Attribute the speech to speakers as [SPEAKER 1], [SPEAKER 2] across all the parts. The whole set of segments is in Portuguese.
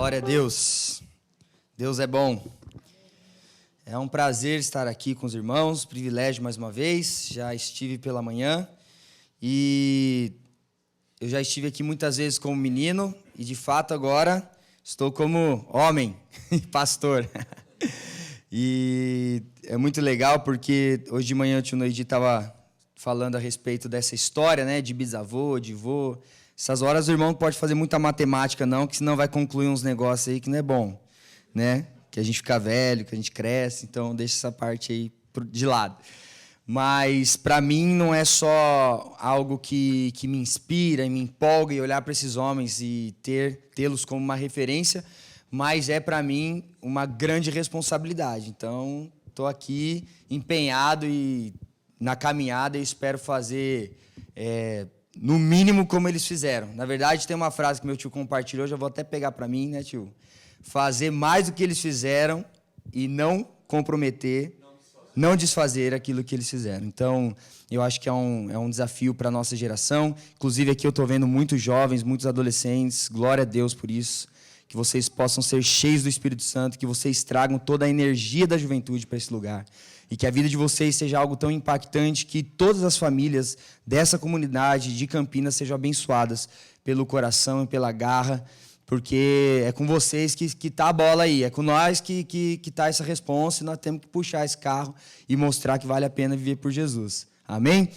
[SPEAKER 1] Glória a Deus. Deus é bom. É um prazer estar aqui com os irmãos, privilégio mais uma vez. Já estive pela manhã e eu já estive aqui muitas vezes como menino e, de fato, agora estou como homem e pastor. E é muito legal porque hoje de manhã o tio Noidi estava falando a respeito dessa história, né, de bisavô, de vô. Essas horas o irmão não pode fazer muita matemática não, que senão vai concluir uns negócios aí que não é bom, né? Que a gente fica velho, que a gente cresce, então deixa essa parte aí de lado. Mas para mim não é só algo que me inspira e me empolga e olhar para esses homens e tê-los como uma referência, mas é para mim uma grande responsabilidade. Então estou aqui empenhado e na caminhada e espero fazer no mínimo como eles fizeram. Na verdade, tem uma frase que meu tio compartilhou, já vou até pegar para mim, né, tio? Fazer mais do que eles fizeram e não comprometer, não desfazer aquilo que eles fizeram. Então, eu acho que é um desafio para a nossa geração. Inclusive, aqui eu estou vendo muitos jovens, muitos adolescentes. Glória a Deus por isso. Que vocês possam ser cheios do Espírito Santo, que vocês tragam toda a energia da juventude para esse lugar. E que a vida de vocês seja algo tão impactante que todas as famílias dessa comunidade de Campinas sejam abençoadas pelo coração e pela garra, porque é com vocês que está a bola aí, é com nós que está essa responsa e nós temos que puxar esse carro e mostrar que vale a pena viver por Jesus. Amém?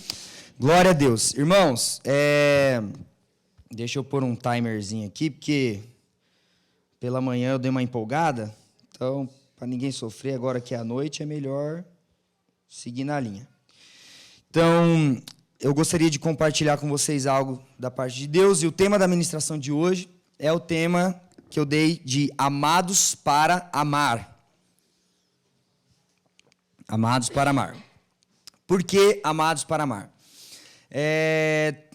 [SPEAKER 1] Glória a Deus. Irmãos, deixa eu pôr um timerzinho aqui, porque pela manhã eu dei uma empolgada, então, para ninguém sofrer agora que é a noite, é melhor seguir na linha. Então, eu gostaria de compartilhar com vocês algo da parte de Deus, e o tema da ministração de hoje é o tema que eu dei de amados para amar. Amados para amar. Por que amados para amar?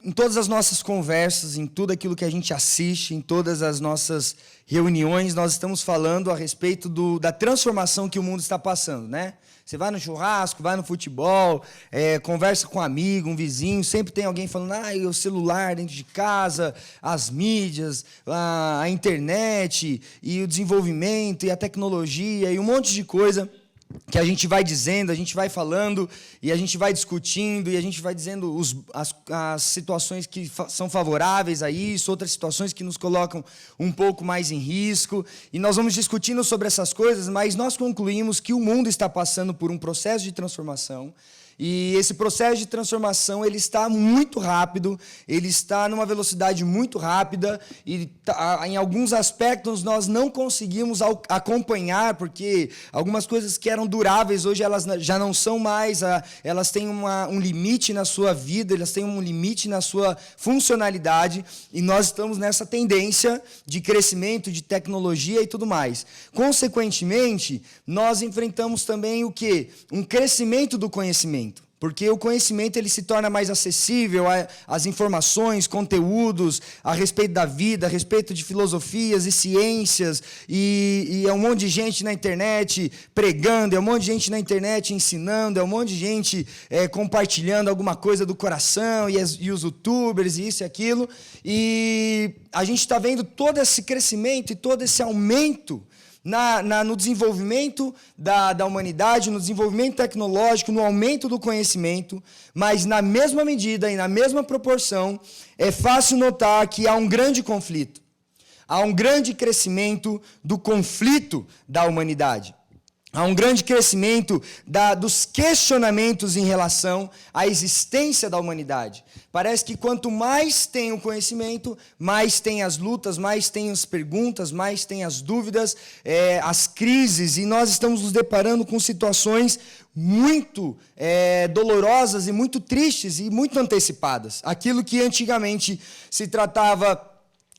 [SPEAKER 1] Em todas as nossas conversas, em tudo aquilo que a gente assiste, em todas as nossas reuniões, nós estamos falando a respeito da transformação que o mundo está passando, né? Você vai no churrasco, vai no futebol, conversa com um amigo, um vizinho, sempre tem alguém falando, o celular dentro de casa, as mídias, a internet, e o desenvolvimento, e a tecnologia, e um monte de coisa que a gente vai dizendo, a gente vai falando, e a gente vai discutindo, e a gente vai dizendo as situações que são favoráveis a isso, outras situações que nos colocam um pouco mais em risco, e nós vamos discutindo sobre essas coisas, mas nós concluímos que o mundo está passando por um processo de transformação, e esse processo de transformação ele está muito rápido, ele está numa velocidade muito rápida, e em alguns aspectos nós não conseguimos acompanhar, porque algumas coisas que eram duráveis hoje elas já não são mais, elas têm um limite na sua vida, elas têm um limite na sua funcionalidade, e nós estamos nessa tendência de crescimento, de tecnologia e tudo mais. Consequentemente, nós enfrentamos também o quê? Um crescimento do conhecimento. Porque o conhecimento ele se torna mais acessível, as informações, conteúdos a respeito da vida, a respeito de filosofias e ciências, e é um monte de gente na internet pregando, é um monte de gente na internet ensinando, é um monte de gente compartilhando alguma coisa do coração, e os youtubers, e isso e aquilo, e a gente está vendo todo esse crescimento e todo esse aumento no desenvolvimento da humanidade, no desenvolvimento tecnológico, no aumento do conhecimento, mas na mesma medida e na mesma proporção, é fácil notar que há um grande conflito, há um grande crescimento do conflito da humanidade. Há um grande crescimento dos questionamentos em relação à existência da humanidade. Parece que quanto mais tem o conhecimento, mais tem as lutas, mais tem as perguntas, mais tem as dúvidas, as crises, e nós estamos nos deparando com situações muito dolorosas e muito tristes e muito antecipadas. Aquilo que antigamente se tratava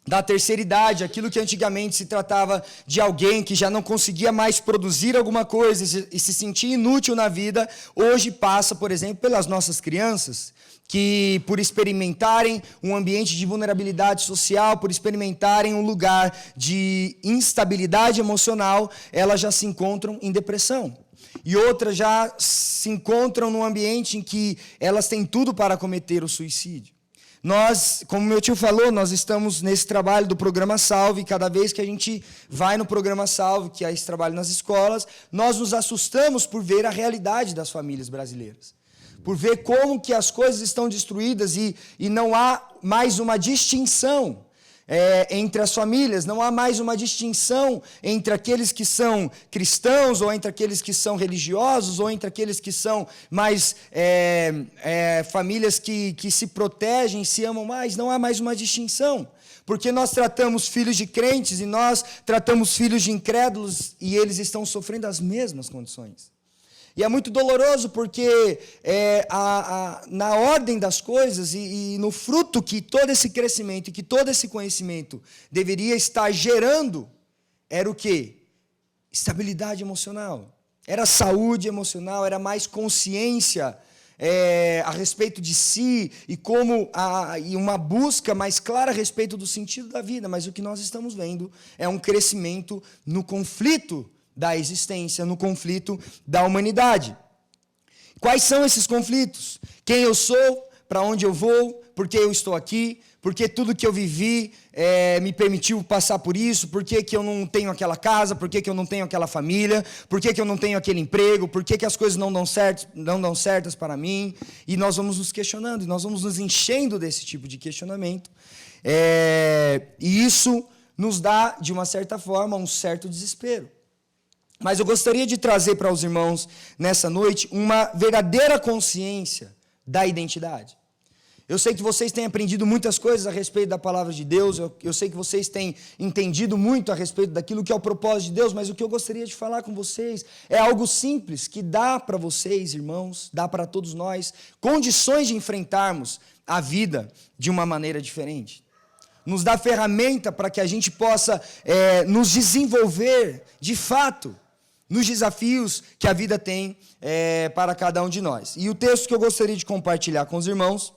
[SPEAKER 1] da terceira idade, aquilo que antigamente se tratava de alguém que já não conseguia mais produzir alguma coisa e se sentia inútil na vida, hoje passa, por exemplo, pelas nossas crianças, que por experimentarem um ambiente de vulnerabilidade social, por experimentarem um lugar de instabilidade emocional, elas já se encontram em depressão. E outras já se encontram num ambiente em que elas têm tudo para cometer o suicídio. Nós, como meu tio falou, nós estamos nesse trabalho do Programa Salve, e cada vez que a gente vai no Programa Salve, que é esse trabalho nas escolas, nós nos assustamos por ver a realidade das famílias brasileiras. Por ver como que as coisas estão destruídas e não há mais uma distinção entre as famílias, não há mais uma distinção entre aqueles que são cristãos, ou entre aqueles que são religiosos, ou entre aqueles que são mais famílias que se protegem, se amam mais. Não há mais uma distinção, porque nós tratamos filhos de crentes e nós tratamos filhos de incrédulos, e eles estão sofrendo as mesmas condições. E é muito doloroso porque na ordem das coisas e no fruto que todo esse crescimento e que todo esse conhecimento deveria estar gerando, era o quê? Estabilidade emocional. Era saúde emocional, era mais consciência a respeito de si e uma busca mais clara a respeito do sentido da vida. Mas o que nós estamos vendo é um crescimento no conflito da existência, no conflito da humanidade. Quais são esses conflitos? Quem eu sou, para onde eu vou, por que eu estou aqui, por que tudo que eu vivi me permitiu passar por isso, por que eu não tenho aquela casa, por que eu não tenho aquela família, por que eu não tenho aquele emprego, por que as coisas não dão certas para mim. E nós vamos nos questionando, e nós vamos nos enchendo desse tipo de questionamento. E isso nos dá, de uma certa forma, um certo desespero. Mas eu gostaria de trazer para os irmãos, nessa noite, uma verdadeira consciência da identidade. Eu sei que vocês têm aprendido muitas coisas a respeito da palavra de Deus, eu sei que vocês têm entendido muito a respeito daquilo que é o propósito de Deus, mas o que eu gostaria de falar com vocês é algo simples, que dá para vocês, irmãos, dá para todos nós, condições de enfrentarmos a vida de uma maneira diferente. Nos dá ferramenta para que a gente possa nos desenvolver, de fato, nos desafios que a vida tem para cada um de nós. E o texto que eu gostaria de compartilhar com os irmãos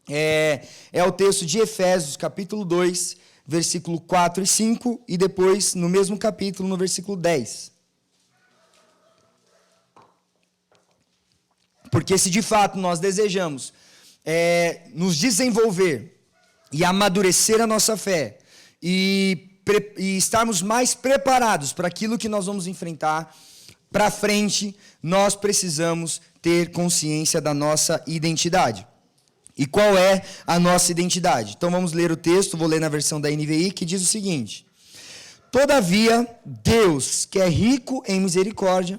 [SPEAKER 1] é o texto de Efésios, capítulo 2, versículo 4 e 5, e depois, no mesmo capítulo, no versículo 10. Porque se de fato nós desejamos nos desenvolver e amadurecer a nossa fé, e estarmos mais preparados para aquilo que nós vamos enfrentar para frente, nós precisamos ter consciência da nossa identidade. E qual é a nossa identidade? Então vamos ler o texto, vou ler na versão da NVI, que diz o seguinte: Todavia, Deus, que é rico em misericórdia,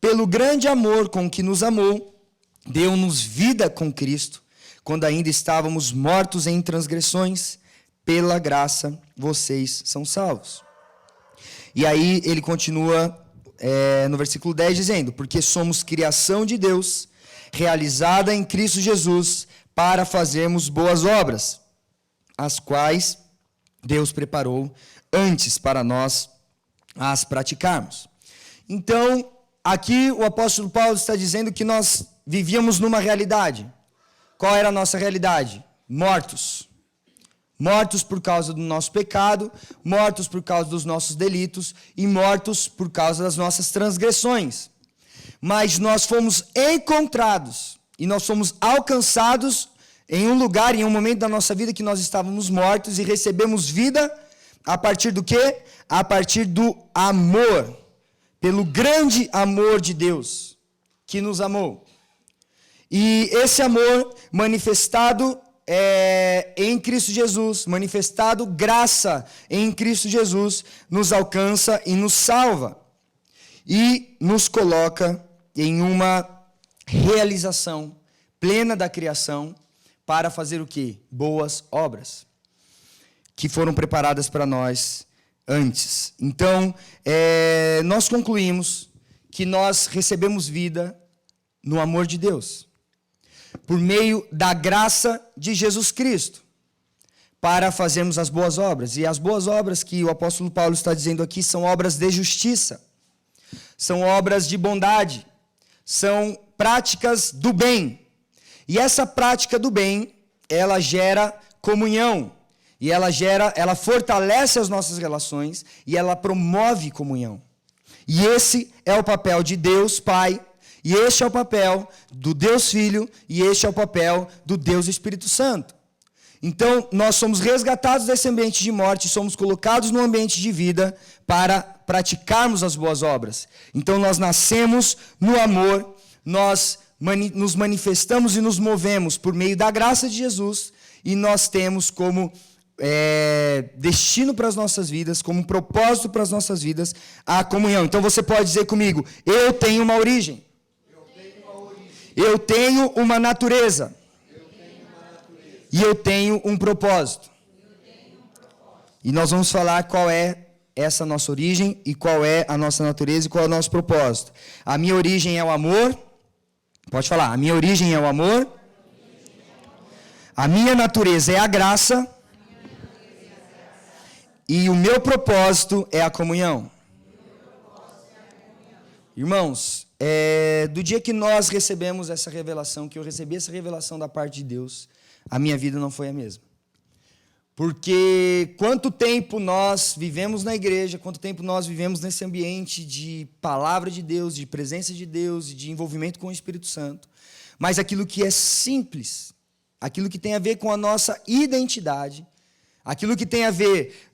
[SPEAKER 1] pelo grande amor com que nos amou, deu-nos vida com Cristo, quando ainda estávamos mortos em transgressões. Pela graça, vocês são salvos. E aí ele continua no versículo 10 dizendo: Porque somos criação de Deus, realizada em Cristo Jesus, para fazermos boas obras, as quais Deus preparou antes para nós as praticarmos. Então, aqui o apóstolo Paulo está dizendo que nós vivíamos numa realidade. Qual era a nossa realidade? Mortos. Mortos por causa do nosso pecado, mortos por causa dos nossos delitos e mortos por causa das nossas transgressões. Mas nós fomos encontrados e nós fomos alcançados em um lugar, em um momento da nossa vida que nós estávamos mortos, e recebemos vida a partir do quê? A partir do amor, pelo grande amor de Deus que nos amou. E esse amor manifestado em Cristo Jesus, manifestado graça em Cristo Jesus, nos alcança e nos salva. E nos coloca em uma realização plena da criação para fazer o quê? Boas obras, que foram preparadas para nós antes. Então, nós concluímos que nós recebemos vida no amor de Deus, por meio da graça de Jesus Cristo, para fazermos as boas obras. E as boas obras que o apóstolo Paulo está dizendo aqui são obras de justiça, são obras de bondade, são práticas do bem. E essa prática do bem, ela gera comunhão, e ela fortalece as nossas relações, e ela promove comunhão. E esse é o papel de Deus Pai, e este é o papel do Deus Filho, e este é o papel do Deus Espírito Santo. Então, nós somos resgatados desse ambiente de morte, somos colocados no ambiente de vida para praticarmos as boas obras. Então, nós nascemos no amor, nós nos manifestamos e nos movemos por meio da graça de Jesus, e nós temos como destino para as nossas vidas, como propósito para as nossas vidas, a comunhão. Então, você pode dizer comigo: eu tenho uma origem. Eu tenho uma natureza. E eu tenho um propósito. E nós vamos falar qual é essa nossa origem, e qual é a nossa natureza, e qual é o nosso propósito. A minha origem é o amor. Pode falar. A minha origem é o amor. A minha natureza é a graça. E o meu propósito é a comunhão. Irmãos, do dia que nós recebemos essa revelação, que eu recebi essa revelação da parte de Deus, a minha vida não foi a mesma. Porque quanto tempo nós vivemos na igreja, quanto tempo nós vivemos nesse ambiente de palavra de Deus, de presença de Deus e de envolvimento com o Espírito Santo, mas aquilo que é simples, aquilo que tem a ver com a nossa identidade, aquilo que tem a ver,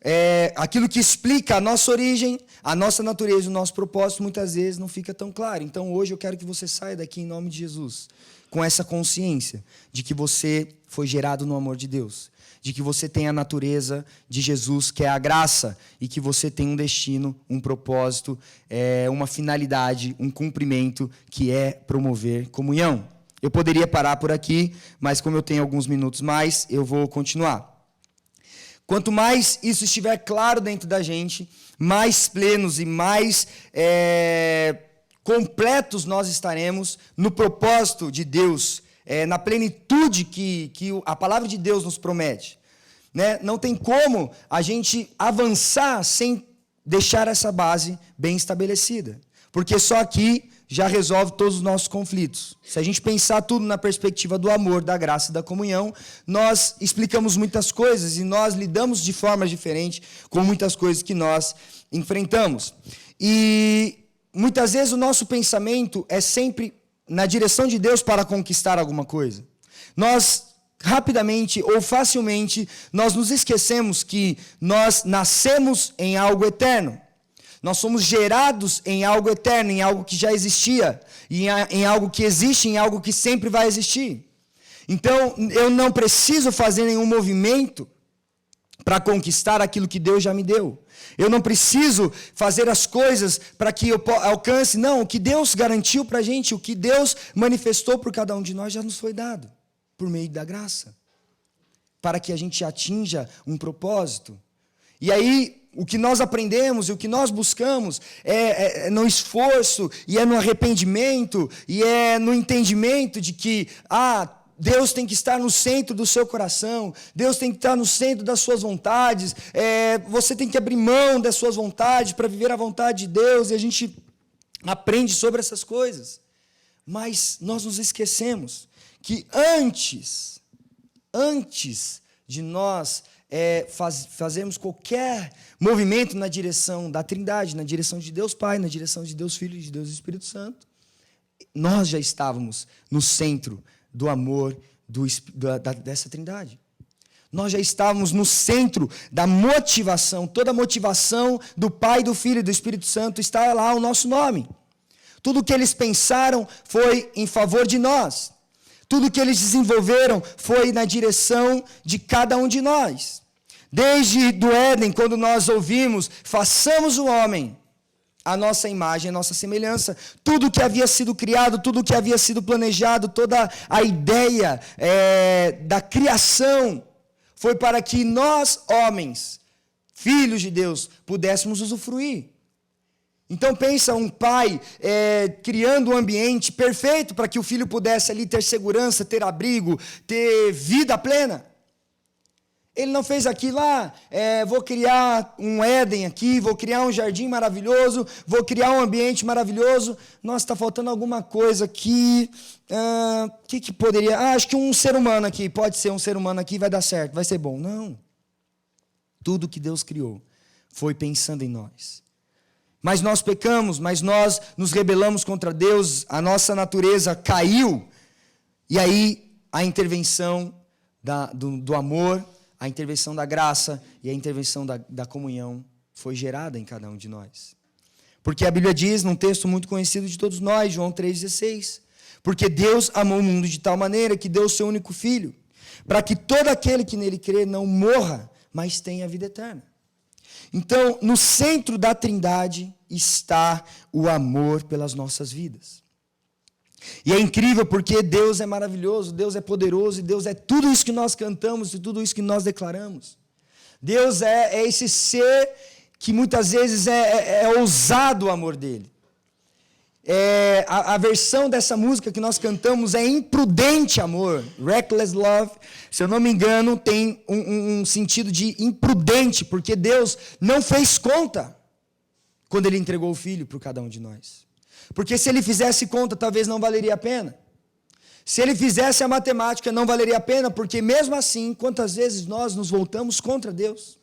[SPEAKER 1] aquilo que explica a nossa origem, a nossa natureza, o nosso propósito, muitas vezes não fica tão claro. Então, hoje eu quero que você saia daqui em nome de Jesus, com essa consciência de que você foi gerado no amor de Deus, de que você tem a natureza de Jesus, que é a graça, e que você tem um destino, um propósito, uma finalidade, um cumprimento, que é promover comunhão. Eu poderia parar por aqui, mas como eu tenho alguns minutos mais, eu vou continuar. Quanto mais isso estiver claro dentro da gente, mais plenos e mais completos nós estaremos no propósito de Deus, na plenitude que a palavra de Deus nos promete. Né? Não tem como a gente avançar sem deixar essa base bem estabelecida, porque só aqui já resolve todos os nossos conflitos. Se a gente pensar tudo na perspectiva do amor, da graça e da comunhão, nós explicamos muitas coisas e nós lidamos de formas diferentes com muitas coisas que nós enfrentamos. E muitas vezes o nosso pensamento é sempre na direção de Deus para conquistar alguma coisa. Nós, rapidamente ou facilmente, nós nos esquecemos que nós nascemos em algo eterno. Nós somos gerados em algo eterno, em algo que já existia, e em algo que existe, em algo que sempre vai existir. Então, eu não preciso fazer nenhum movimento para conquistar aquilo que Deus já me deu. Eu não preciso fazer as coisas para que eu alcance. Não, o que Deus garantiu para a gente, o que Deus manifestou por cada um de nós já nos foi dado, por meio da graça, para que a gente atinja um propósito. E aí, o que nós aprendemos e o que nós buscamos é no esforço, e é no arrependimento, e é no entendimento de que Deus tem que estar no centro do seu coração, Deus tem que estar no centro das suas vontades, você tem que abrir mão das suas vontades para viver a vontade de Deus, e a gente aprende sobre essas coisas. Mas nós nos esquecemos que antes de nós fazermos qualquer movimento na direção da Trindade, na direção de Deus Pai, na direção de Deus Filho e de Deus Espírito Santo, nós já estávamos no centro do amor dessa Trindade. Nós já estávamos no centro da motivação, toda a motivação do Pai, do Filho e do Espírito Santo está lá o nosso nome. Tudo o que eles pensaram foi em favor de nós. Tudo o que eles desenvolveram foi na direção de cada um de nós. Desde do Éden, quando nós ouvimos, façamos o homem a nossa imagem, a nossa semelhança. Tudo que havia sido criado, tudo que havia sido planejado, toda a ideia da criação foi para que nós, homens, filhos de Deus, pudéssemos usufruir. Então pensa um pai criando um ambiente perfeito para que o filho pudesse ali ter segurança, ter abrigo, ter vida plena. Ele não fez aquilo lá, vou criar um Éden aqui, vou criar um jardim maravilhoso, vou criar um ambiente maravilhoso. Nossa, está faltando alguma coisa aqui. Que poderia... acho que um ser humano aqui, pode ser um ser humano aqui, vai dar certo, vai ser bom. Não. Tudo que Deus criou foi pensando em nós. Mas nós pecamos, mas nós nos rebelamos contra Deus, a nossa natureza caiu. E aí a intervenção do amor, a intervenção da graça e a intervenção da comunhão foi gerada em cada um de nós. Porque a Bíblia diz, num texto muito conhecido de todos nós, João 3,16, porque Deus amou o mundo de tal maneira que deu o seu único Filho, para que todo aquele que nele crê não morra, mas tenha a vida eterna. Então, no centro da Trindade está o amor pelas nossas vidas. E é incrível porque Deus é maravilhoso, Deus é poderoso, e Deus é tudo isso que nós cantamos e tudo isso que nós declaramos. Deus é esse ser que muitas vezes é ousado o amor dele. A versão dessa música que nós cantamos é imprudente amor. Reckless love, se eu não me engano, tem um sentido de imprudente, porque Deus não fez conta quando ele entregou o Filho para cada um de nós. Porque se ele fizesse conta, talvez não valeria a pena. Se ele fizesse a matemática, não valeria a pena, porque mesmo assim, quantas vezes nós nos voltamos contra Deus?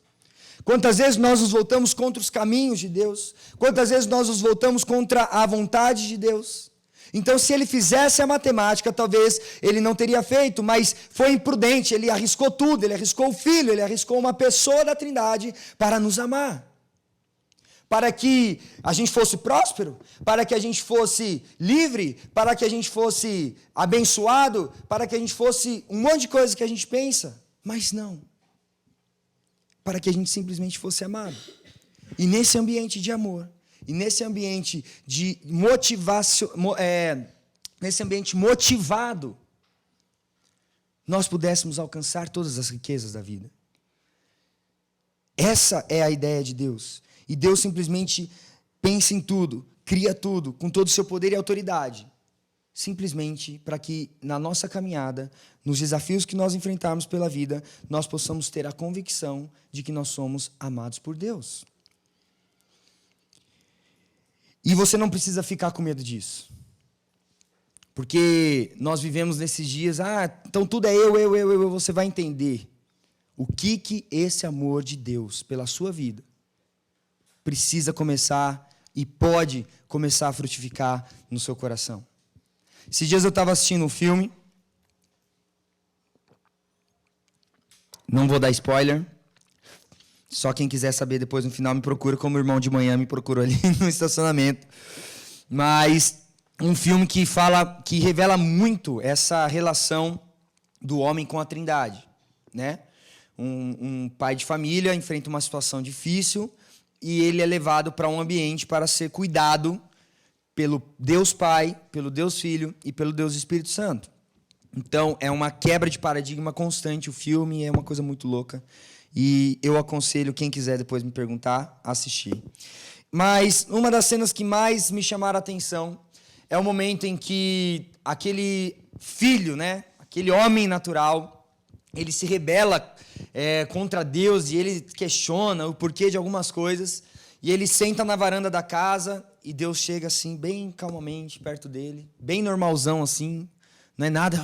[SPEAKER 1] Quantas vezes nós nos voltamos contra os caminhos de Deus? Quantas vezes nós nos voltamos contra a vontade de Deus? Então, se ele fizesse a matemática, talvez ele não teria feito, mas foi imprudente, ele arriscou tudo, ele arriscou o Filho, ele arriscou uma pessoa da Trindade para nos amar. Para que a gente fosse próspero, para que a gente fosse livre, para que a gente fosse abençoado, para que a gente fosse um monte de coisa que a gente pensa, mas não. Para que a gente simplesmente fosse amado. E nesse ambiente de amor, e nesse ambiente de nesse ambiente motivado, nós pudéssemos alcançar todas as riquezas da vida. Essa é a ideia de Deus. E Deus simplesmente pensa em tudo, cria tudo, com todo o seu poder e autoridade. Simplesmente para que na nossa caminhada, nos desafios que nós enfrentarmos pela vida, nós possamos ter a convicção de que nós somos amados por Deus. E você não precisa ficar com medo disso. Porque nós vivemos nesses dias, então tudo é eu, você vai entender o que esse amor de Deus pela sua vida precisa começar e pode começar a frutificar no seu coração. Esses dias eu estava assistindo um filme, não vou dar spoiler, só quem quiser saber depois no final me procura, como o irmão de manhã me procurou ali no estacionamento, mas um filme que revela muito essa relação do homem com a Trindade, né? Um pai de família enfrenta uma situação difícil e ele é levado para um ambiente para ser cuidado pelo Deus Pai, pelo Deus Filho e pelo Deus Espírito Santo. Então, é uma quebra de paradigma constante o filme, é uma coisa muito louca. E eu aconselho quem quiser depois me perguntar, a assistir. Mas uma das cenas que mais me chamaram a atenção é o momento em que aquele filho, né, aquele homem natural, ele se rebela contra Deus e ele questiona o porquê de algumas coisas. E ele senta na varanda da casa e Deus chega assim, bem calmamente, perto dele, bem normalzão assim, não é nada,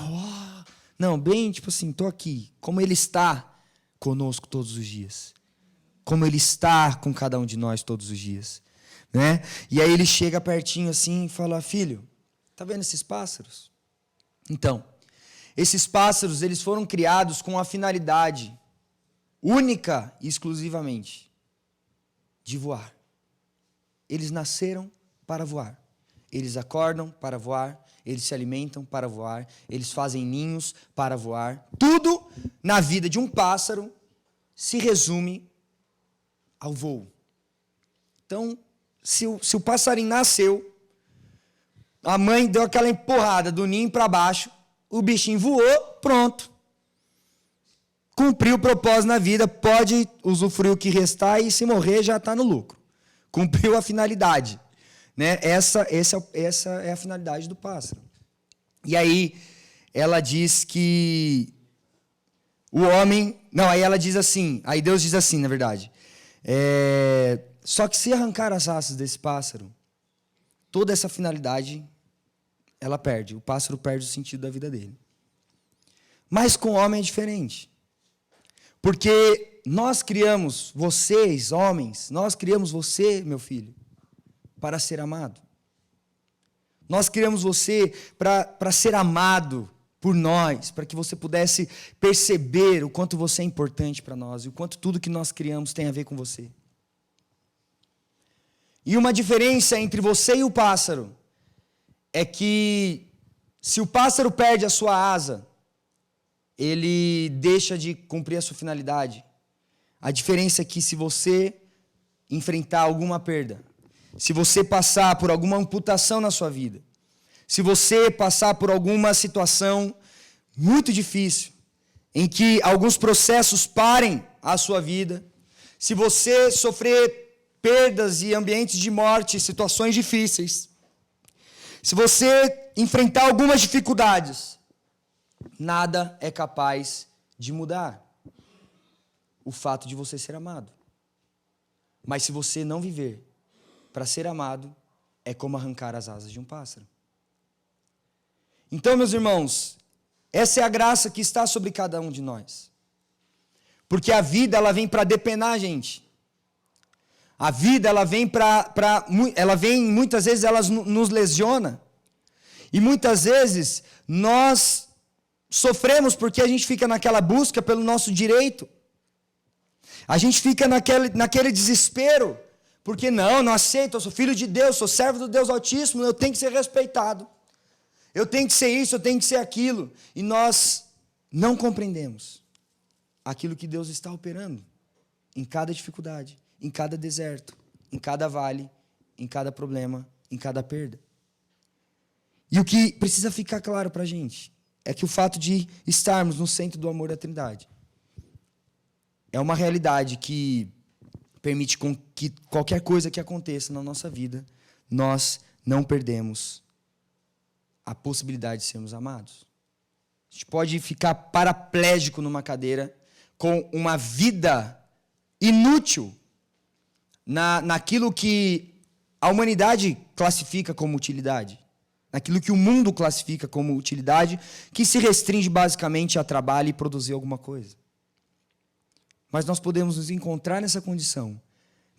[SPEAKER 1] não, bem tipo assim, estou aqui, como ele está conosco todos os dias, como ele está com cada um de nós todos os dias, né? E aí ele chega pertinho assim e fala, filho, tá vendo esses pássaros? Então, esses pássaros, eles foram criados com a finalidade única e exclusivamente de voar. Eles nasceram para voar. Eles acordam para voar, eles se alimentam para voar, eles fazem ninhos para voar. Tudo na vida de um pássaro se resume ao voo. Então, se o passarinho nasceu, a mãe deu aquela empurrada do ninho para baixo, o bichinho voou, pronto. Cumpriu o propósito na vida, pode usufruir o que restar e se morrer já está no lucro. Cumpriu a finalidade. Né? Essa é a finalidade do pássaro. E aí ela diz que o homem... Não, aí ela diz assim, aí Deus diz assim, na verdade. Só que se arrancar as asas desse pássaro, toda essa finalidade, ela perde. O pássaro perde o sentido da vida dele. Mas com o homem é diferente. Porque nós criamos, vocês, homens, nós criamos você, meu filho, para ser amado. Nós criamos você para ser amado por nós, para que você pudesse perceber o quanto você é importante para nós e o quanto tudo que nós criamos tem a ver com você. E uma diferença entre você e o pássaro é que se o pássaro perde a sua asa, ele deixa de cumprir a sua finalidade. A diferença é que se você enfrentar alguma perda, se você passar por alguma amputação na sua vida, se você passar por alguma situação muito difícil, em que alguns processos parem a sua vida, se você sofrer perdas e ambientes de morte, situações difíceis, se você enfrentar algumas dificuldades, nada é capaz de mudar o fato de você ser amado. Mas se você não viver para ser amado, é como arrancar as asas de um pássaro. Então, meus irmãos, essa é a graça que está sobre cada um de nós. Porque a vida, ela vem para depenar a gente. A vida, ela vem muitas vezes, ela nos lesiona. E muitas vezes, nós sofremos porque a gente fica naquela busca pelo nosso direito. A gente fica naquele desespero. Porque não aceito, eu sou filho de Deus, sou servo do Deus Altíssimo, eu tenho que ser respeitado. Eu tenho que ser isso, eu tenho que ser aquilo. E nós não compreendemos aquilo que Deus está operando em cada dificuldade, em cada deserto, em cada vale, em cada problema, em cada perda. E o que precisa ficar claro para a gente é que o fato de estarmos no centro do amor da Trindade é uma realidade que permite que qualquer coisa que aconteça na nossa vida, nós não perdemos a possibilidade de sermos amados. A gente pode ficar paraplégico numa cadeira com uma vida inútil naquilo que a humanidade classifica como utilidade, naquilo que o mundo classifica como utilidade, que se restringe basicamente a trabalho e produzir alguma coisa. Mas nós podemos nos encontrar nessa condição,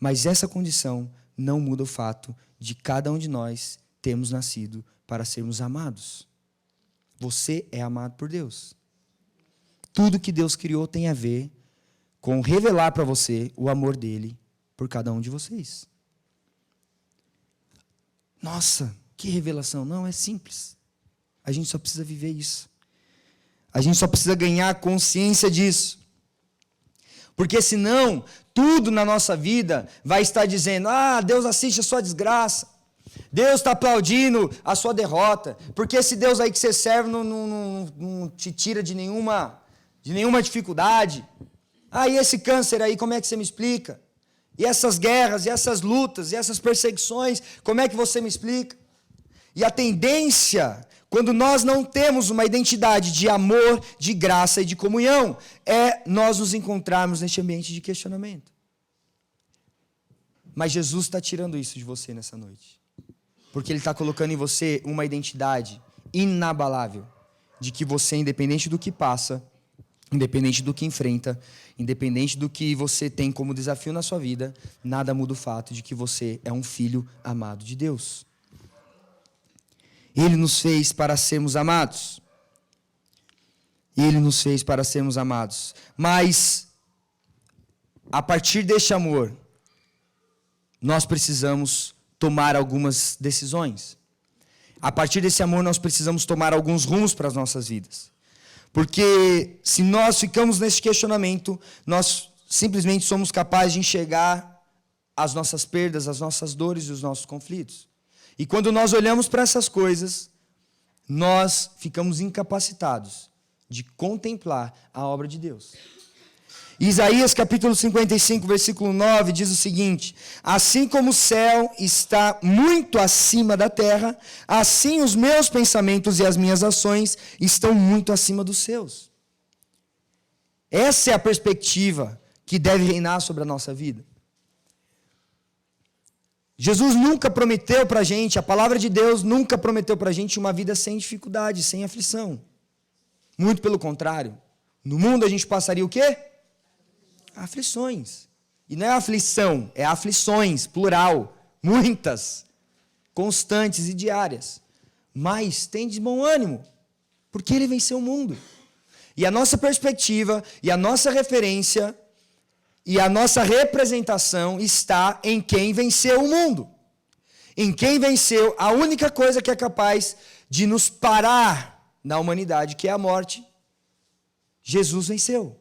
[SPEAKER 1] mas essa condição não muda o fato de cada um de nós termos nascido para sermos amados. Você é amado por Deus. Tudo que Deus criou tem a ver com revelar para você o amor dele por cada um de vocês. Nossa, que revelação. Não, é simples. A gente só precisa viver isso. A gente só precisa ganhar consciência disso. Porque senão, tudo na nossa vida vai estar dizendo, Deus assiste a sua desgraça. Deus está aplaudindo a sua derrota. Porque esse Deus aí que você serve não te tira de nenhuma dificuldade. E esse câncer aí, como é que você me explica? E essas guerras, e essas lutas, e essas perseguições, como é que você me explica? E a tendência, quando nós não temos uma identidade de amor, de graça e de comunhão, é nós nos encontrarmos neste ambiente de questionamento. Mas Jesus está tirando isso de você nessa noite. Porque Ele está colocando em você uma identidade inabalável, de que você, independente do que passa, independente do que enfrenta, independente do que você tem como desafio na sua vida, nada muda o fato de que você é um filho amado de Deus. Ele nos fez para sermos amados. Ele nos fez para sermos amados. Mas, a partir deste amor, nós precisamos tomar algumas decisões. A partir desse amor, nós precisamos tomar alguns rumos para as nossas vidas. Porque se nós ficamos nesse questionamento, nós simplesmente somos capazes de enxergar as nossas perdas, as nossas dores e os nossos conflitos. E quando nós olhamos para essas coisas, nós ficamos incapacitados de contemplar a obra de Deus. Isaías capítulo 55, versículo 9, diz o seguinte: assim como o céu está muito acima da terra, assim os meus pensamentos e as minhas ações estão muito acima dos seus. Essa é a perspectiva que deve reinar sobre a nossa vida. Jesus nunca prometeu para a gente, a palavra de Deus nunca prometeu para a gente uma vida sem dificuldade, sem aflição. Muito pelo contrário. No mundo a gente passaria o quê? Aflições. E não é aflição, é aflições, plural. Muitas, constantes e diárias. Mas tem de bom ânimo. Porque ele venceu o mundo. E a nossa perspectiva, e a nossa referência, e a nossa representação está em quem venceu o mundo. Em quem venceu a única coisa que é capaz de nos parar na humanidade, que é a morte. Jesus venceu.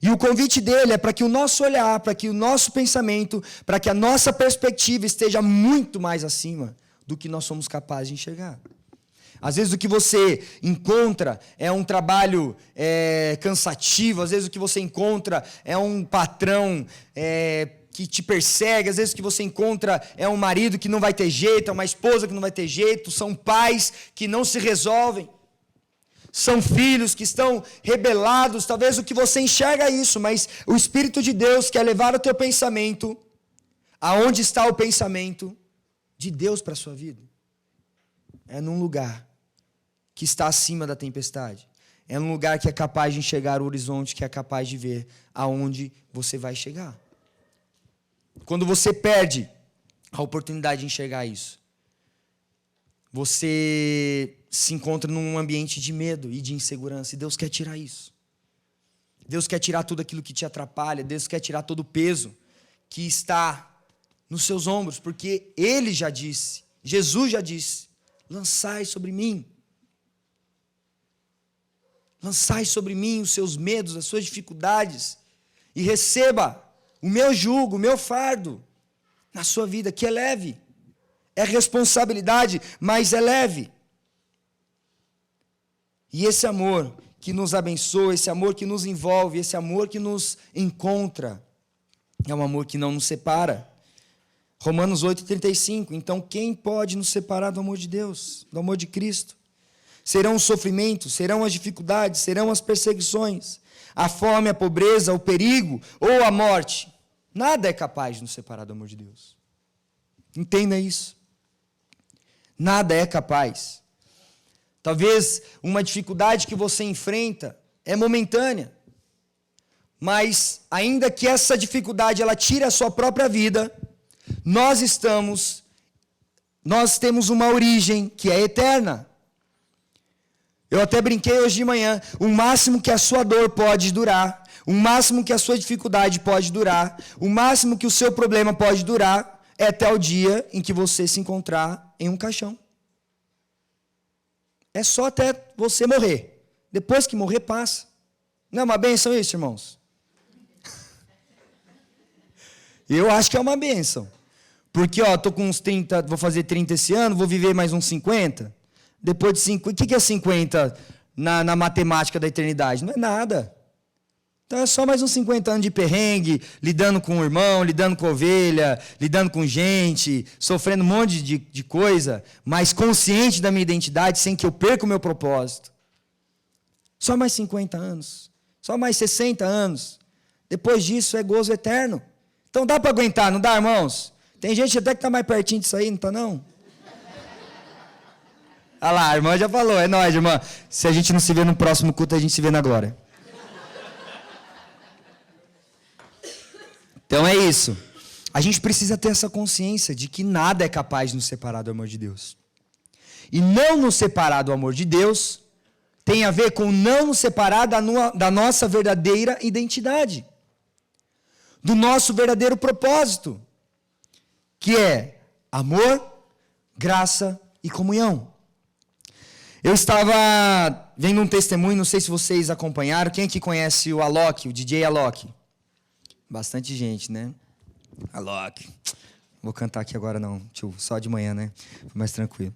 [SPEAKER 1] E o convite dele é para que o nosso olhar, para que o nosso pensamento, para que a nossa perspectiva esteja muito mais acima do que nós somos capazes de enxergar. Às vezes o que você encontra é um trabalho cansativo, às vezes o que você encontra é um patrão que te persegue, às vezes o que você encontra é um marido que não vai ter jeito, é uma esposa que não vai ter jeito, são pais que não se resolvem. São filhos que estão rebelados, talvez o que você enxerga é isso, mas o Espírito de Deus quer levar o teu pensamento aonde está o pensamento de Deus para a sua vida. É num lugar que está acima da tempestade. É num lugar que é capaz de enxergar o horizonte, que é capaz de ver aonde você vai chegar. Quando você perde a oportunidade de enxergar isso, você se encontra num ambiente de medo e de insegurança. E Deus quer tirar isso. Deus quer tirar tudo aquilo que te atrapalha. Deus quer tirar todo o peso que está nos seus ombros. Porque Ele já disse, Jesus já disse, lançai sobre mim. Lançai sobre mim os seus medos, as suas dificuldades. E receba o meu jugo, o meu fardo na sua vida, que é leve. É responsabilidade, mas é leve. E esse amor que nos abençoa, esse amor que nos envolve, esse amor que nos encontra, é um amor que não nos separa. Romanos 8,35. Então, quem pode nos separar do amor de Deus, do amor de Cristo? Serão os sofrimentos, serão as dificuldades, serão as perseguições, a fome, a pobreza, o perigo ou a morte. Nada é capaz de nos separar do amor de Deus. Entenda isso. Nada é capaz. Talvez uma dificuldade que você enfrenta é momentânea, mas ainda que essa dificuldade ela tire a sua própria vida, nós temos uma origem que é eterna. Eu até brinquei hoje de manhã, o máximo que a sua dor pode durar, o máximo que a sua dificuldade pode durar, o máximo que o seu problema pode durar, é até o dia em que você se encontrar em um caixão. É só até você morrer. Depois que morrer, passa. Não é uma bênção isso, irmãos? Eu acho que é uma bênção. Porque, estou com uns 30, vou fazer 30 esse ano, vou viver mais uns 50. Depois de 50, o que é 50 na matemática da eternidade? Não é nada. Então é só mais uns 50 anos de perrengue, lidando com o irmão, lidando com ovelha, lidando com gente, sofrendo um monte de coisa, mas consciente da minha identidade, sem que eu perca o meu propósito. Só mais 50 anos, só mais 60 anos. Depois disso é gozo eterno. Então dá para aguentar, não dá, irmãos? Tem gente até que está mais pertinho disso aí, não está não? Olha lá, a irmã já falou, é nóis, irmã. Se a gente não se vê no próximo culto, a gente se vê na glória. Então é isso. A gente precisa ter essa consciência de que nada é capaz de nos separar do amor de Deus. E não nos separar do amor de Deus tem a ver com não nos separar da nossa verdadeira identidade. Do nosso verdadeiro propósito. Que é amor, graça e comunhão. Eu estava vendo um testemunho, não sei se vocês acompanharam. Quem aqui conhece o Alok, o DJ Alok? Bastante gente, né? Alok. Vou cantar aqui agora não, tio, só de manhã, né? Mais tranquilo.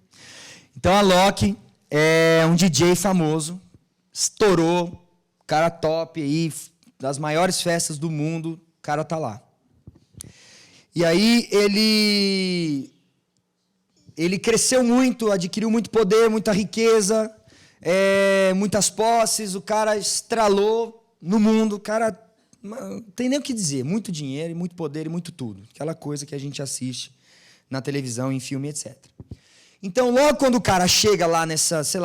[SPEAKER 1] Então, Alok é um DJ famoso, estourou, cara top aí, das maiores festas do mundo, o cara tá lá. E aí ele cresceu muito, adquiriu muito poder, muita riqueza, muitas posses, o cara estralou no mundo, o cara não tem nem o que dizer, muito dinheiro, muito poder e muito tudo. Aquela coisa que a gente assiste na televisão, em filme, etc. Então, logo quando o cara chega lá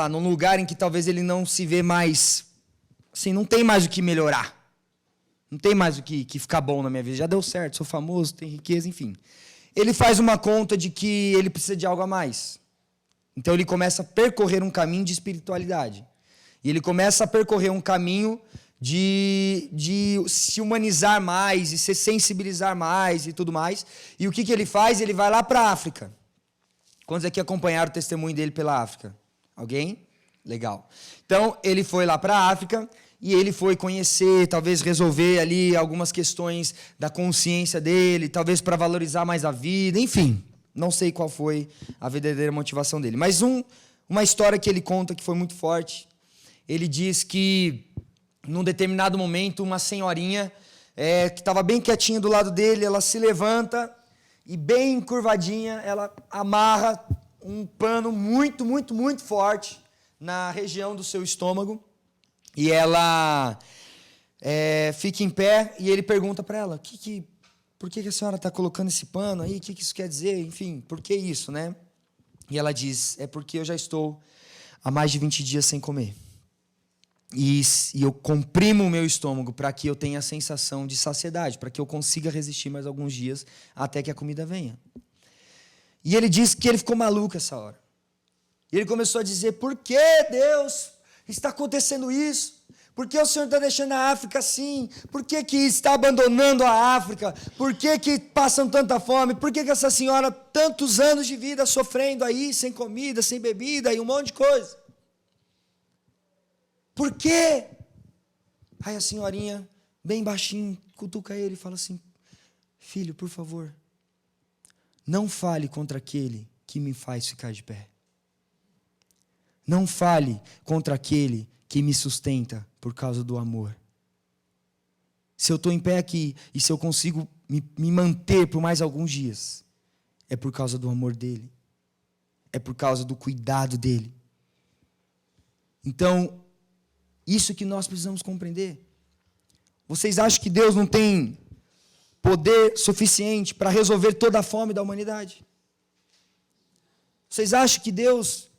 [SPEAKER 1] num lugar em que talvez ele não se vê mais, assim, não tem mais o que melhorar. Não tem mais o que ficar bom na minha vida. Já deu certo, sou famoso, tenho riqueza, enfim. Ele faz uma conta de que ele precisa de algo a mais. Então ele começa a percorrer um caminho de espiritualidade. E ele começa a percorrer um caminho de se humanizar mais e se sensibilizar mais e tudo mais. E o que ele faz? Ele vai lá para a África. Quantos aqui acompanharam o testemunho dele pela África? Alguém? Legal. Então, ele foi lá para a África e ele foi conhecer, talvez resolver ali algumas questões da consciência dele, talvez para valorizar mais a vida, enfim. Não sei qual foi a verdadeira motivação dele. Mas uma história que ele conta que foi muito forte. Ele diz que, num determinado momento, uma senhorinha que estava bem quietinha do lado dele, ela se levanta e, bem encurvadinha, ela amarra um pano muito, muito, muito forte na região do seu estômago. E ela fica em pé e ele pergunta para ela, por que a senhora está colocando esse pano aí? O que isso quer dizer? Enfim, por que isso, né? E ela diz, é porque eu já estou há mais de 20 dias sem comer. E eu comprimo o meu estômago para que eu tenha a sensação de saciedade, para que eu consiga resistir mais alguns dias até que a comida venha. E ele disse que ele ficou maluco essa hora. E ele começou a dizer, por que Deus está acontecendo isso? Por que o Senhor está deixando a África assim? Por que está abandonando a África? Por que passam tanta fome? Por que essa senhora, tantos anos de vida sofrendo aí, sem comida, sem bebida e um monte de coisa? Por quê? Aí a senhorinha, bem baixinho, cutuca ele e fala assim, filho, por favor, não fale contra aquele que me faz ficar de pé. Não fale contra aquele que me sustenta por causa do amor. Se eu estou em pé aqui e se eu consigo me manter por mais alguns dias, é por causa do amor dele. É por causa do cuidado dele. Então, isso que nós precisamos compreender. Vocês acham que Deus não tem poder suficiente para resolver toda a fome da humanidade? Vocês acham que Deus,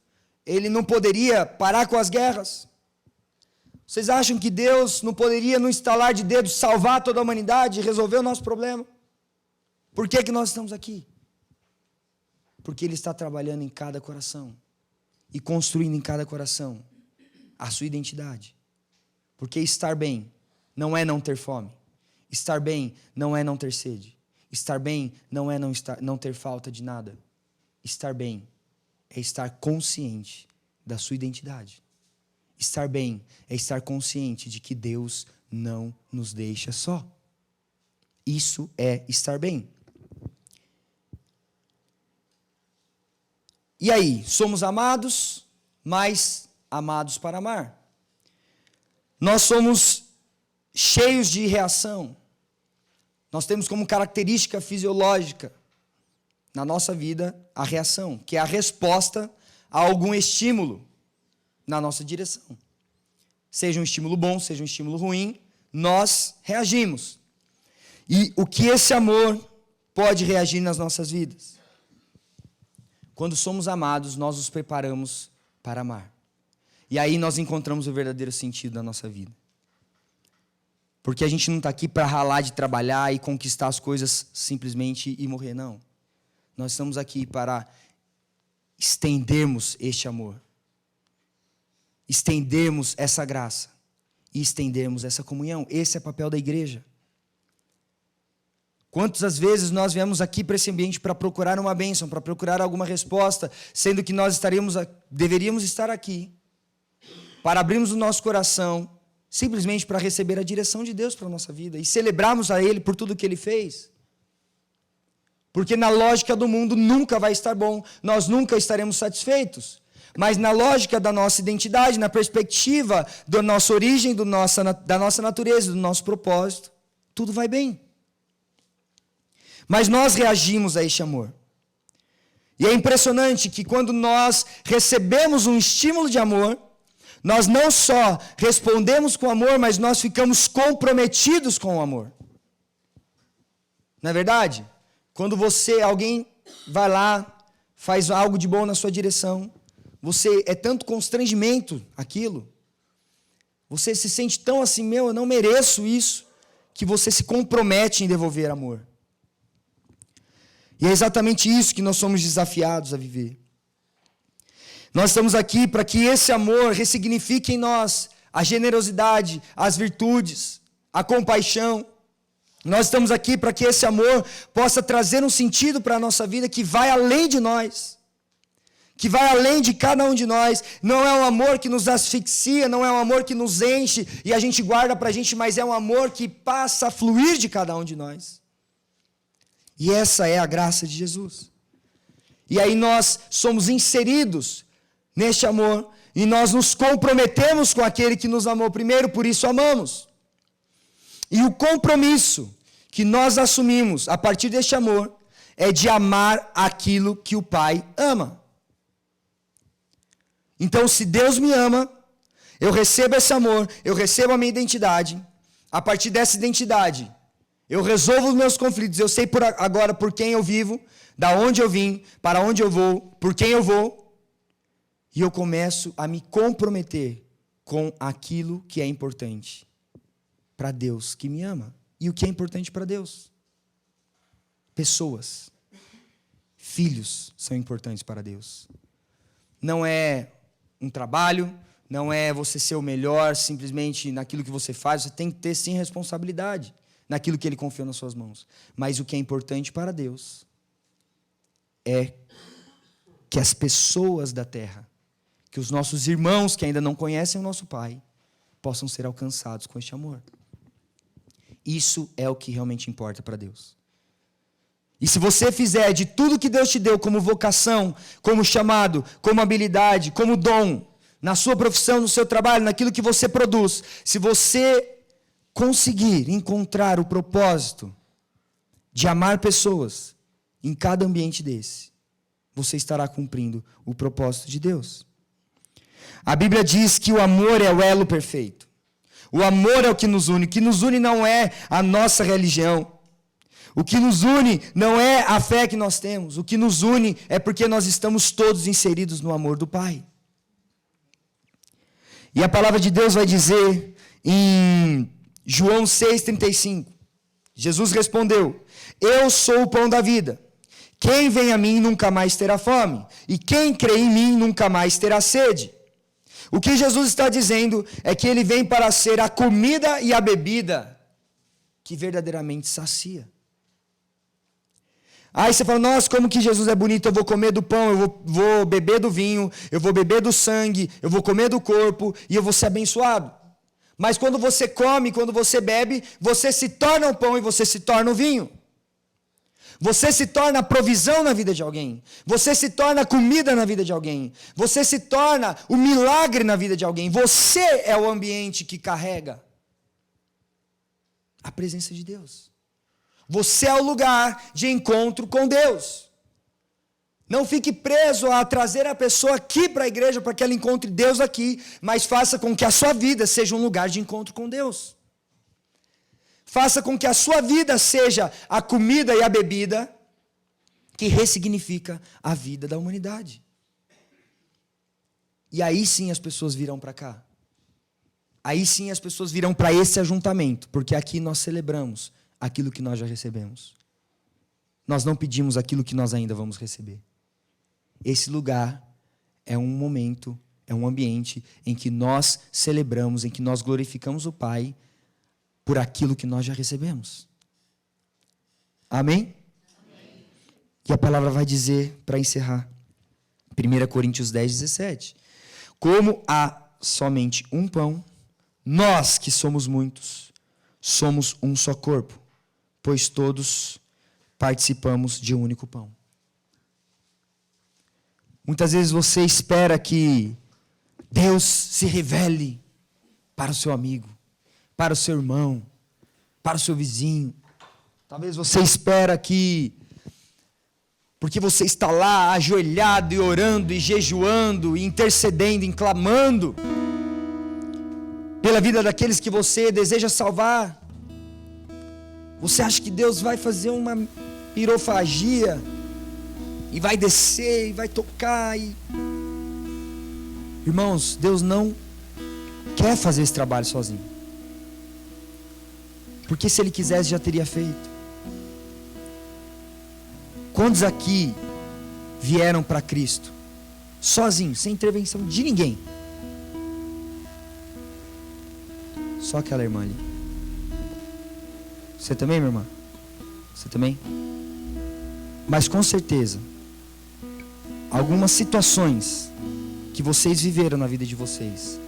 [SPEAKER 1] ele não poderia parar com as guerras? Vocês acham que Deus não poderia, no estalar de dedos, salvar toda a humanidade e resolver o nosso problema? Por que nós estamos aqui? Porque Ele está trabalhando em cada coração e construindo em cada coração a sua identidade. Porque estar bem não é não ter fome. Estar bem não é não ter sede. Estar bem não é não ter falta de nada. Estar bem é estar consciente da sua identidade. Estar bem é estar consciente de que Deus não nos deixa só. Isso é estar bem. E aí, somos amados, mas amados para amar. Nós somos cheios de reação. Nós temos como característica fisiológica na nossa vida a reação, que é a resposta a algum estímulo na nossa direção. Seja um estímulo bom, seja um estímulo ruim, nós reagimos. E o que esse amor pode reagir nas nossas vidas? Quando somos amados, nós nos preparamos para amar. E aí nós encontramos o verdadeiro sentido da nossa vida. Porque a gente não está aqui para ralar de trabalhar e conquistar as coisas simplesmente e morrer, não. Nós estamos aqui para estendermos este amor. Estendermos essa graça. E estendermos essa comunhão. Esse é o papel da igreja. Quantas vezes nós viemos aqui para esse ambiente para procurar uma bênção, para procurar alguma resposta, sendo que nós deveríamos estar aqui para abrirmos o nosso coração, simplesmente para receber a direção de Deus para a nossa vida e celebrarmos a Ele por tudo que Ele fez. Porque na lógica do mundo nunca vai estar bom, nós nunca estaremos satisfeitos. Mas na lógica da nossa identidade, na perspectiva da nossa origem, da nossa natureza, do nosso propósito, tudo vai bem. Mas nós reagimos a este amor. E é impressionante que quando nós recebemos um estímulo de amor, nós não só respondemos com amor, mas nós ficamos comprometidos com o amor. Não é verdade? Quando alguém vai lá, faz algo de bom na sua direção, você é tanto constrangimento aquilo, você se sente tão assim, eu não mereço isso, que você se compromete em devolver amor. E é exatamente isso que nós somos desafiados a viver. Nós estamos aqui para que esse amor ressignifique em nós a generosidade, as virtudes, a compaixão. Nós estamos aqui para que esse amor possa trazer um sentido para a nossa vida que vai além de nós, que vai além de cada um de nós. Não é um amor que nos asfixia, não é um amor que nos enche e a gente guarda para a gente, mas é um amor que passa a fluir de cada um de nós. E essa é a graça de Jesus. E aí nós somos inseridos neste amor e nós nos comprometemos com aquele que nos amou primeiro, por isso amamos. E o compromisso que nós assumimos a partir deste amor é de amar aquilo que o Pai ama. Então, se Deus me ama, eu recebo esse amor, eu recebo a minha identidade. A partir dessa identidade, eu resolvo os meus conflitos, eu sei agora por quem eu vivo, da onde eu vim, para onde eu vou, por quem eu vou. E eu começo a me comprometer com aquilo que é importante para Deus que me ama. E o que é importante para Deus? Pessoas. Filhos são importantes para Deus. Não é um trabalho, não é você ser o melhor simplesmente naquilo que você faz. Você tem que ter sim responsabilidade naquilo que Ele confiou nas suas mãos. Mas o que é importante para Deus é que as pessoas da terra, que os nossos irmãos que ainda não conhecem o nosso Pai, possam ser alcançados com este amor. Isso é o que realmente importa para Deus. E se você fizer de tudo que Deus te deu como vocação, como chamado, como habilidade, como dom, na sua profissão, no seu trabalho, naquilo que você produz, se você conseguir encontrar o propósito de amar pessoas em cada ambiente desse, você estará cumprindo o propósito de Deus. A Bíblia diz que o amor é o elo perfeito. O amor é o que nos une. O que nos une não é a nossa religião. O que nos une não é a fé que nós temos. O que nos une é porque nós estamos todos inseridos no amor do Pai. E a palavra de Deus vai dizer em João 6,35. Jesus respondeu: eu sou o pão da vida. Quem vem a mim nunca mais terá fome. E quem crê em mim nunca mais terá sede. O que Jesus está dizendo é que Ele vem para ser a comida e a bebida que verdadeiramente sacia. Aí você fala, nossa, como que Jesus é bonito, eu vou comer do pão, eu vou beber do vinho, eu vou beber do sangue, eu vou comer do corpo e eu vou ser abençoado. Mas quando você come, quando você bebe, você se torna o pão e você se torna o vinho. Você se torna a provisão na vida de alguém. Você se torna a comida na vida de alguém. Você se torna o milagre na vida de alguém. Você é o ambiente que carrega a presença de Deus. Você é o lugar de encontro com Deus. Não fique preso a trazer a pessoa aqui para a igreja para que ela encontre Deus aqui, mas faça com que a sua vida seja um lugar de encontro com Deus. Faça com que a sua vida seja a comida e a bebida que ressignifica a vida da humanidade. E aí sim as pessoas virão para cá. Aí sim as pessoas virão para esse ajuntamento, porque aqui nós celebramos aquilo que nós já recebemos. Nós não pedimos aquilo que nós ainda vamos receber. Esse lugar é um momento, é um ambiente em que nós celebramos, em que nós glorificamos o Pai por aquilo que nós já recebemos. Amém? Amém. E a palavra vai dizer, para encerrar, 1 Coríntios 10, 17. Como há somente um pão, nós que somos muitos, somos um só corpo, pois todos participamos de um único pão. Muitas vezes você espera que Deus se revele para o seu amigo, para o seu irmão, para o seu vizinho. Talvez você espera que, porque você está lá ajoelhado e orando e jejuando e intercedendo, e clamando pela vida daqueles que você deseja salvar, você acha que Deus vai fazer uma pirofagia e vai descer e vai tocar Irmãos, Deus não quer fazer esse trabalho sozinho. Porque se Ele quisesse, já teria feito. Quantos aqui vieram para Cristo sozinho, sem intervenção de ninguém. Só aquela irmã ali. Você também, minha irmã? Você também? Mas com certeza, algumas situações que vocês viveram na vida de vocês,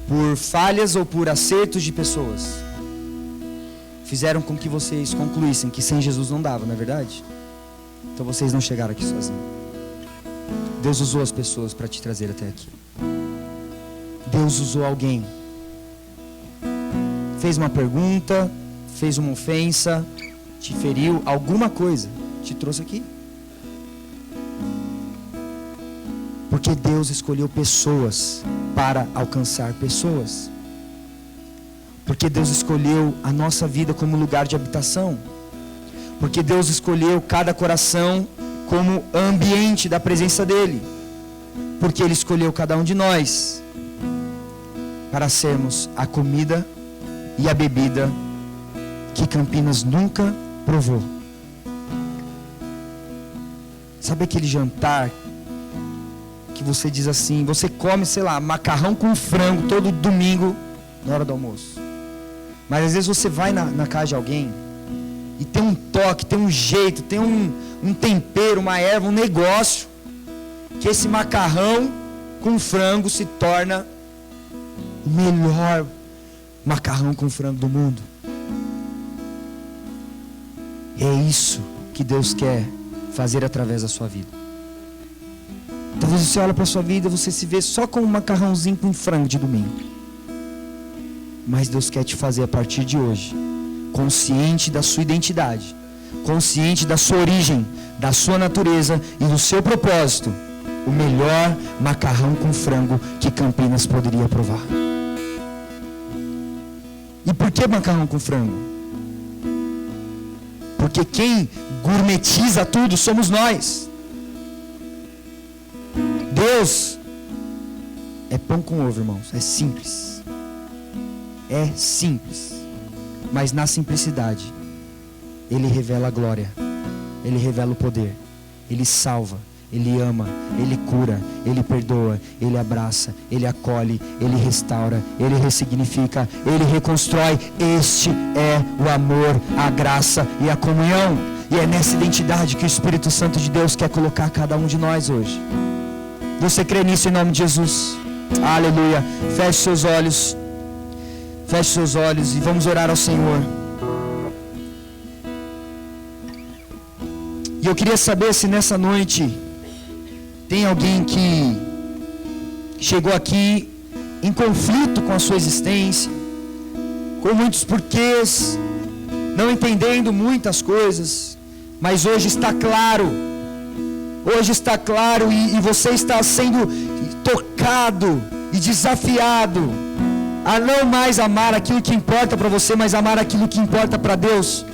[SPEAKER 1] por falhas ou por acertos de pessoas, fizeram com que vocês concluíssem que sem Jesus não dava, não é verdade? Então vocês não chegaram aqui sozinhos. Deus usou as pessoas para te trazer até aqui. Deus usou alguém. Fez uma pergunta, fez uma ofensa, te feriu, alguma coisa te trouxe aqui. Porque Deus escolheu pessoas para alcançar pessoas. Porque Deus escolheu a nossa vida como lugar de habitação. Porque Deus escolheu cada coração como ambiente da presença dEle. Porque Ele escolheu cada um de nós para sermos a comida e a bebida que Campinas nunca provou. Sabe aquele jantar que você diz assim, você come, sei lá, macarrão com frango todo domingo na hora do almoço. Mas às vezes você vai na casa de alguém e tem um toque, tem um jeito, tem um tempero, uma erva, um negócio, que esse macarrão com frango se torna o melhor macarrão com frango do mundo. É isso que Deus quer fazer através da sua vida. Talvez você olhe para a sua vida e você se vê só com um macarrãozinho com frango de domingo. Mas Deus quer te fazer a partir de hoje, consciente da sua identidade, consciente da sua origem, da sua natureza e do seu propósito, o melhor macarrão com frango que Campinas poderia provar. E por que macarrão com frango? Porque quem gourmetiza tudo somos nós. Deus é pão com ovo, irmãos. É simples. É simples. Mas na simplicidade, Ele revela a glória. Ele revela o poder. Ele salva. Ele ama. Ele cura. Ele perdoa. Ele abraça. Ele acolhe. Ele restaura. Ele ressignifica. Ele reconstrói. Este é o amor, a graça e a comunhão. E é nessa identidade que o Espírito Santo de Deus quer colocar cada um de nós hoje. Você crê nisso em nome de Jesus? Aleluia. Feche seus olhos. Feche seus olhos e vamos orar ao Senhor. E eu queria saber se nessa noite tem alguém que chegou aqui em conflito com a sua existência, com muitos porquês, não entendendo muitas coisas, mas hoje está claro. Hoje está claro e você está sendo tocado e desafiado a não mais amar aquilo que importa para você, mas amar aquilo que importa para Deus.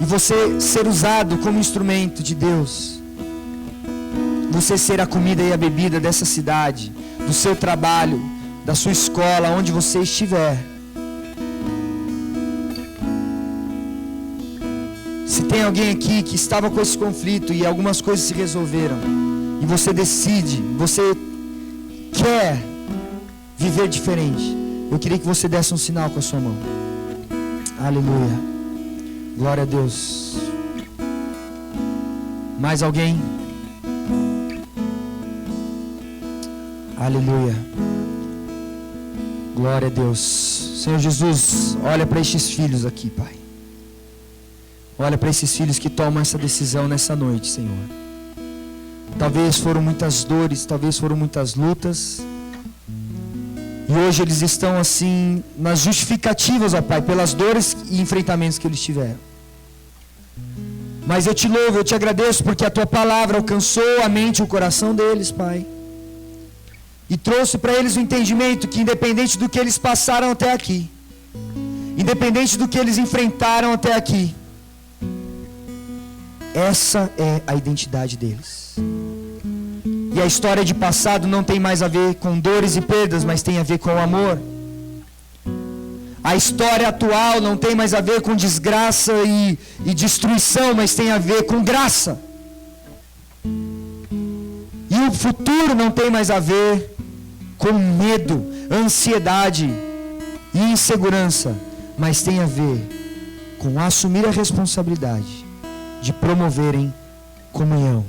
[SPEAKER 1] E você ser usado como instrumento de Deus. Você ser a comida e a bebida dessa cidade, do seu trabalho, da sua escola, onde você estiver. Se tem alguém aqui que estava com esse conflito e algumas coisas se resolveram, e você decide, você quer viver diferente, eu queria que você desse um sinal com a sua mão. Aleluia. Glória a Deus. Mais alguém? Aleluia. Glória a Deus. Senhor Jesus, olha para estes filhos aqui, Pai. Olha para esses filhos que tomam essa decisão nessa noite, Senhor. Talvez foram muitas dores, talvez foram muitas lutas. E hoje eles estão assim, nas justificativas, ó Pai, pelas dores e enfrentamentos que eles tiveram. Mas eu te louvo, eu te agradeço porque a Tua palavra alcançou a mente e o coração deles, Pai. E trouxe para eles o entendimento que independente do que eles passaram até aqui, independente do que eles enfrentaram até aqui, essa é a identidade deles. E a história de passado não tem mais a ver com dores e perdas, mas tem a ver com o amor. A história atual não tem mais a ver com desgraça e destruição, mas tem a ver com graça. E o futuro não tem mais a ver com medo, ansiedade e insegurança, mas tem a ver com assumir a responsabilidade de promoverem comunhão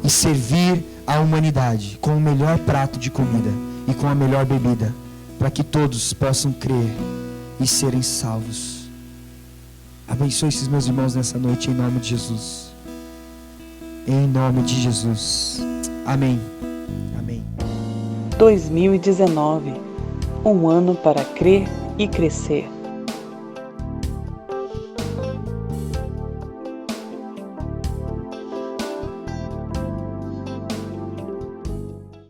[SPEAKER 1] e servir a humanidade com o melhor prato de comida e com a melhor bebida, para que todos possam crer e serem salvos. Abençoe esses meus irmãos nessa noite, em nome de Jesus. Em nome de Jesus. Amém. Amém.
[SPEAKER 2] 2019, um ano para crer e crescer.